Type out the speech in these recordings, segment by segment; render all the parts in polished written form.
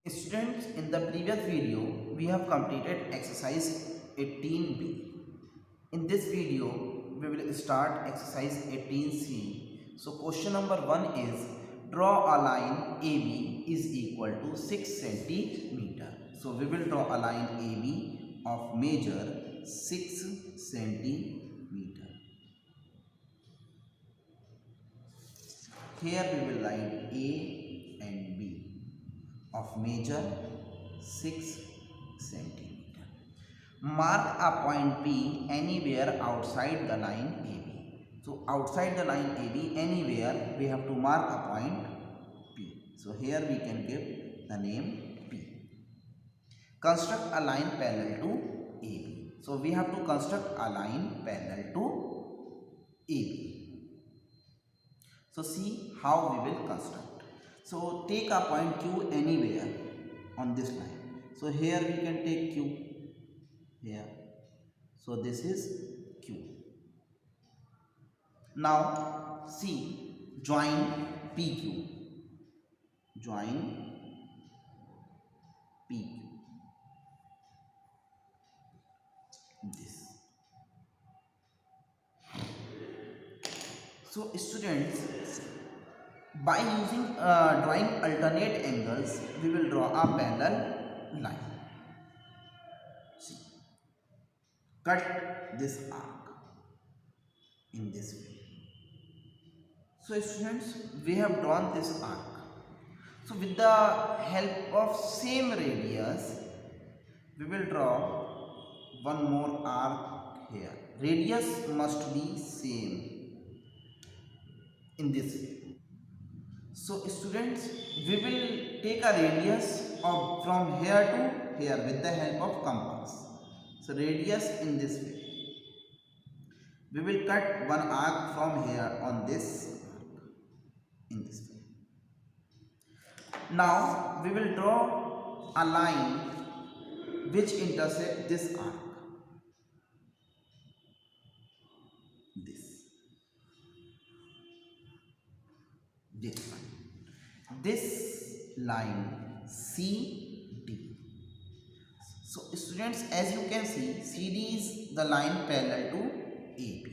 Students, in the previous video, we have completed exercise 18b. In this video, we will start exercise 18c. So, question number 1 is, draw a line AB is equal to 6 centimeter. So, we will draw a line AB of measure 6 centimeter. Here we will write A and B of measure 6 centimeter. Mark a point P anywhere outside the line AB. So outside the line AB, anywhere we have to mark a point P. So here we can give the name P. Construct a line parallel to AB. So we have to construct a line parallel to AB. So see how we will construct. So take a point Q anywhere on this line. So here we can take Q here. So this is Q. Now see, join PQ. Join PQ. This. So students, by using drawing alternate angles, we will draw a parallel line. See, cut this arc in this way. So students, we have drawn this arc. So with the help of same radius, we will draw one more arc here. Radius must be same in this way. So students, we will take a radius of from here to here with the help of compass. So radius in this way. We will cut one arc from here on this arc in this way. Now we will draw a line which intersects this arc. This line CD. So students, as you can see, CD is the line parallel to AB.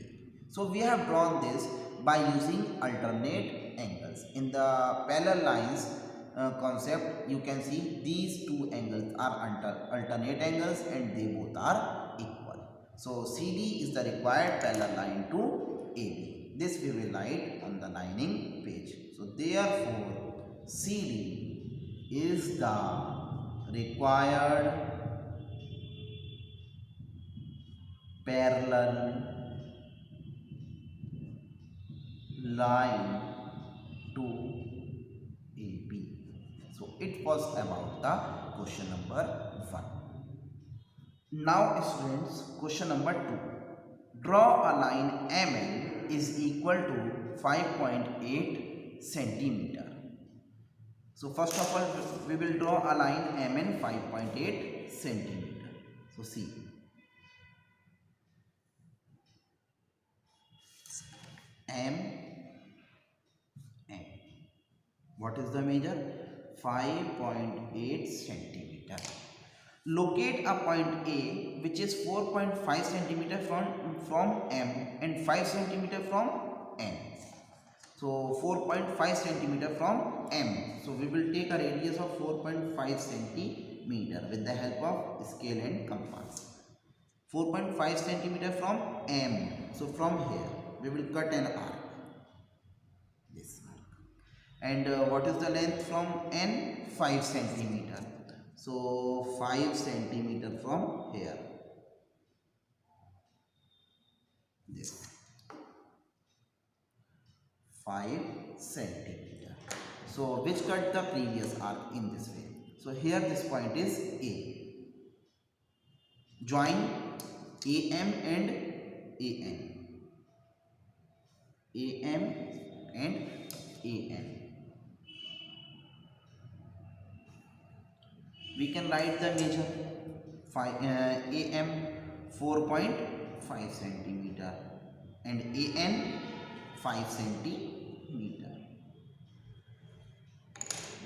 So we have drawn this by using alternate angles. In the parallel lines concept, you can see these two angles are alternate angles and they both are equal. So CD is the required parallel line to AB. This we will write on the lining page. So therefore, CD is the required parallel line to AB. So it was about the question number 1. Now students, question number 2. Draw a line MN is equal to 5.8 centimeter. So first of all, we will draw a line MN 5.8 centimeter. So see. M. What is the measure? 5.8 centimeter. Locate a point A which is 4.5 centimeter from M and 5 centimeter from N. So 4.5 centimeter from M. So we will take a radius of 4.5 centimeter with the help of scale and compass. 4.5 centimeter from M. So from here we will cut an arc. This arc. And what is the length from N? 5 centimeter. So 5 centimeter from here. This 5 centimeter. So which cut the previous arc in this way. So here this point is A. Join AM and AN. AM and AN. We can write the measure. AM 4.5 centimeter and AN 5 centimeter.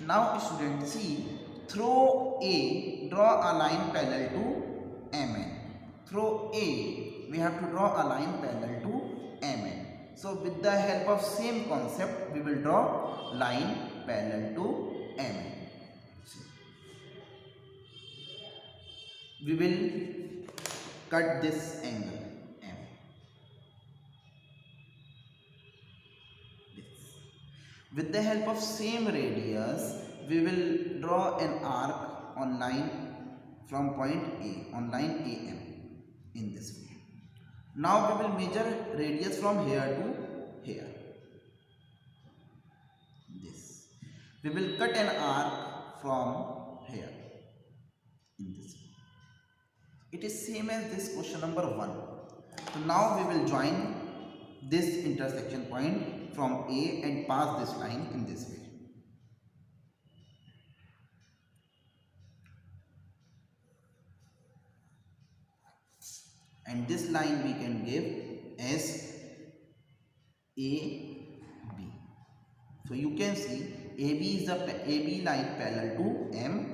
Now students, see, through A, draw a line parallel to MN. Through A, we have to draw a line parallel to MN. So with the help of same concept, we will draw line parallel to MN. We will cut this angle M. With the help of same radius, we will draw an arc on line from point A, on line AM in this way. Now we will measure radius from here to here. This. We will cut an arc from here in this way. It is same as this question number 1. So now we will join this intersection point from A and pass this line in this way. And this line we can give as AB. So you can see AB is the AB line parallel to MN.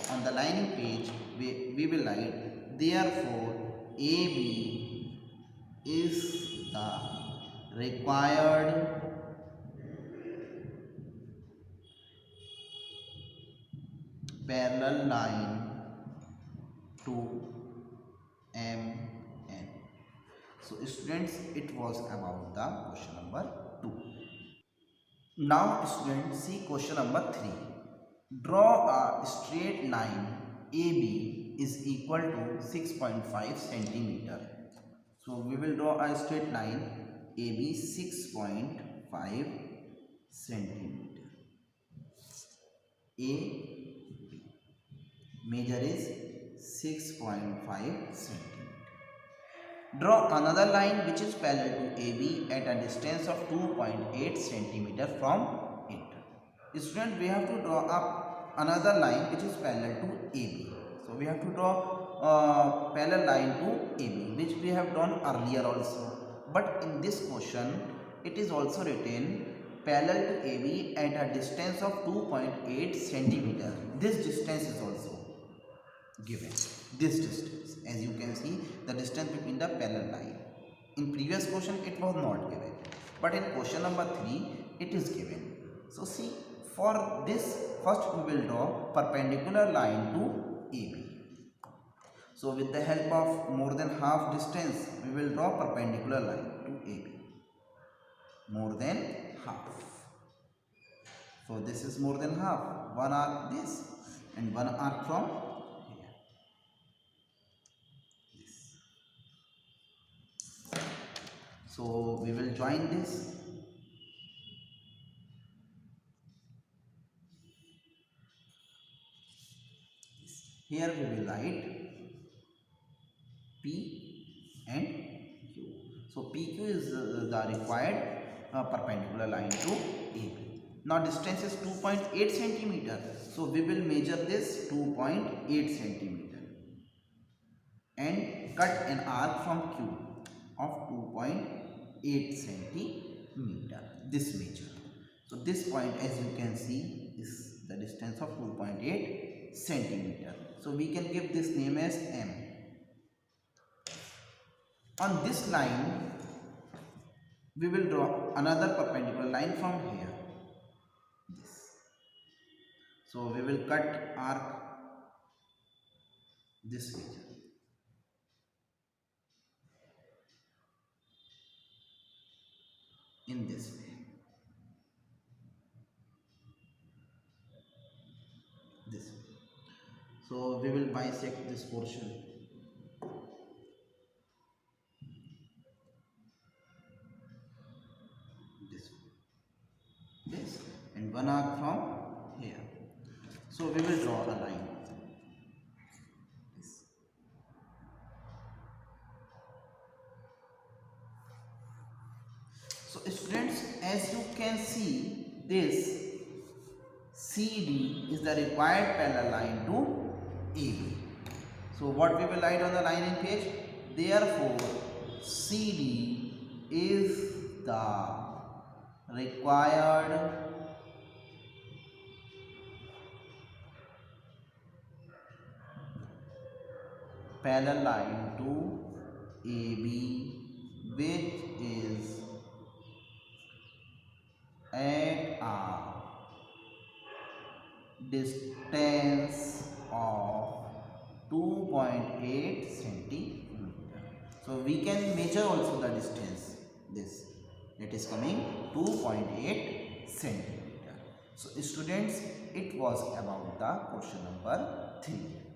On the lining page we will write, therefore AB is the required parallel line to MN. So students, it was about the question number 2. Now students, see question number 3. Draw a straight line AB is equal to 6.5 centimeter. So we will draw a straight line AB 6.5 centimeter. AB measure is 6.5 centimeter. Draw another line which is parallel to AB at a distance of 2.8 centimeter from it. Student, we have to draw up another line which is parallel to AB. So we have to draw parallel line to AB, which we have done earlier also. But in this question, it is also written parallel to AB at a distance of 2.8 centimeter. This distance is also given. This distance, as you can see, the distance between the parallel line. In previous question, it was not given. But in question number 3, it is given. So see, for this, first we will draw perpendicular line to AB. So with the help of more than half distance, we will draw perpendicular line to AB. More than half. So this is more than half. One arc this and one arc from here. This. So we will join this. Here we will write P and Q. So PQ is the required perpendicular line to AB. Now distance is 2.8 centimeter. So we will measure this 2.8 centimeter and cut an arc from Q of 2.8 centimeter. This measure. So this point, as you can see, is the distance of 2.8 centimeter. So we can give this name as M. On this line, we will draw another perpendicular line from here. This. So we will cut arc this region. In this way. This way. So we will bisect this portion. This way. This and one arc from here. So we will draw a line. This. So students, as you can see, this CD is the required parallel line to AB. So what we will write on the lining page? Therefore, CD is the required parallel line to AB, which is at a distance of 2.8 centimeter. So we can measure also the distance. This it is coming 2.8 centimeter. So students, it was about the question number 3.